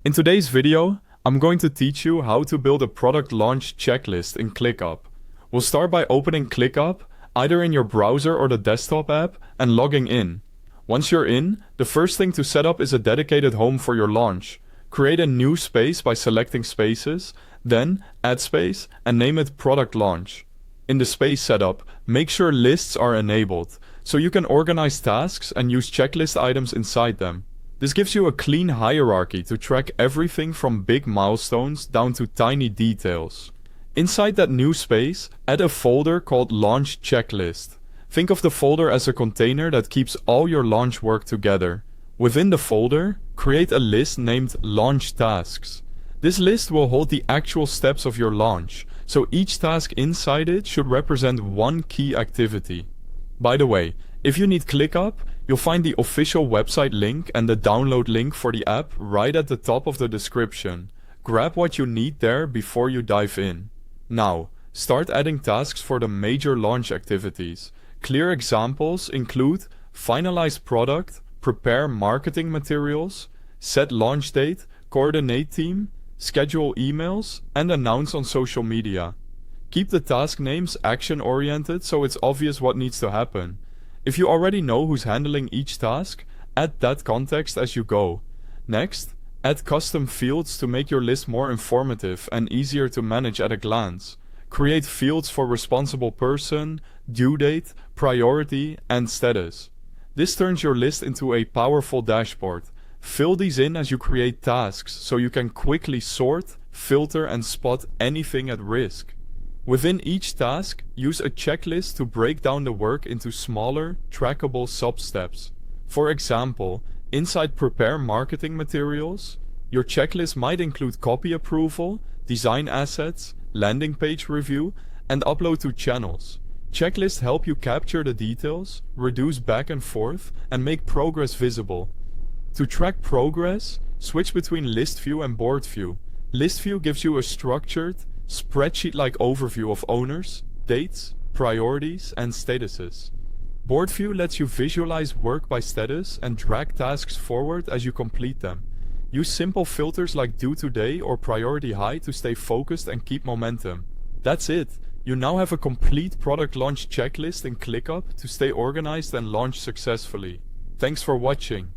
In today's video, I'm going to teach you how to build a product launch checklist in ClickUp. We'll start by opening ClickUp, either in your browser or the desktop app, and logging in. Once you're in, the first thing to set up is a dedicated home for your launch. Create a new space by selecting Spaces, then add space and name it Product Launch. In the space setup, make sure lists are enabled, so you can organize tasks and use checklist items inside them. This gives you a clean hierarchy to track everything from big milestones down to tiny details. Inside that new space, add a folder called Launch Checklist. Think of the folder as a container that keeps all your launch work together. Within the folder, create a list named Launch Tasks. This list will hold the actual steps of your launch, so each task inside it should represent one key activity. By the way, if you need ClickUp, you'll find the official website link and the download link for the app right at the top of the description. Grab what you need there before you dive in. Now, start adding tasks for the major launch activities. Clear examples include finalize product, prepare marketing materials, set launch date, coordinate team, schedule emails, and announce on social media. Keep the task names action-oriented so it's obvious what needs to happen. If you already know who's handling each task, add that context as you go. Next, add custom fields to make your list more informative and easier to manage at a glance. Create fields for responsible person, due date, priority, and status. This turns your list into a powerful dashboard. Fill these in as you create tasks so you can quickly sort, filter, and spot anything at risk. Within each task, use a checklist to break down the work into smaller, trackable sub-steps. For example, inside Prepare Marketing Materials, your checklist might include copy approval, design assets, landing page review, and upload to channels. Checklists help you capture the details, reduce back and forth, and make progress visible. To track progress, switch between List View and Board View. List View gives you a structured, spreadsheet-like overview of owners, dates, priorities, and statuses. Board View lets you visualize work by status and drag tasks forward as you complete them. Use simple filters like Due Today or Priority High to stay focused and keep momentum. That's it! You now have a complete product launch checklist in ClickUp to stay organized and launch successfully. Thanks for watching.